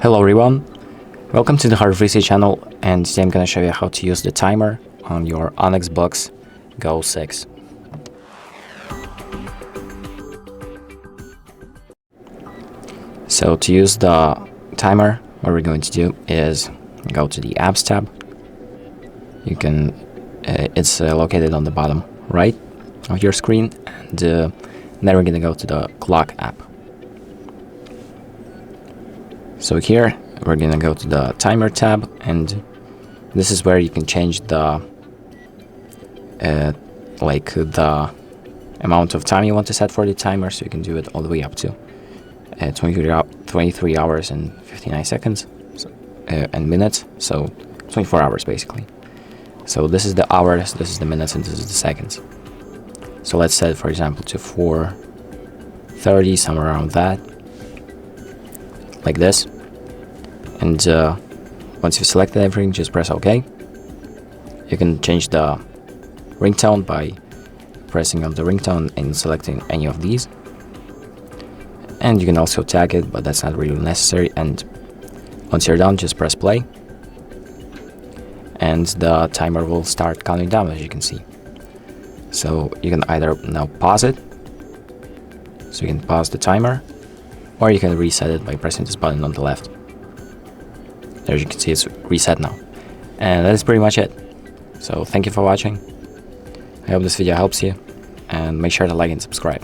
Hello everyone, welcome to the HardReset channel, and today I'm going to show you how to use the timer on your ONYX Boox Go 6. So to use the timer, what we're going to do is go to the apps tab. You can, it's located on the bottom right of your screen, and then we're going to go to the clock app. So here we're going to go to the timer tab, and this is where you can change the the amount of time you want to set for the timer, so you can do it all the way up to 23 hours and 59 seconds and minutes, so 24 hours basically. So this is the hours, this is the minutes, and this is the seconds. So let's set, for example, to 4:30, somewhere around that, like this. And once you've selected everything, just press OK. You can change the ringtone by pressing on the ringtone and selecting any of these. And you can also tag it, but that's not really necessary. And once you're done, just press play, and the timer will start counting down, as you can see. So you can either now pause it, so you can pause the timer, or you can reset it by pressing this button on the left. As you can see, it's reset now. And that is pretty much it. So thank you for watching. I hope this video helps you, and make sure to like and subscribe.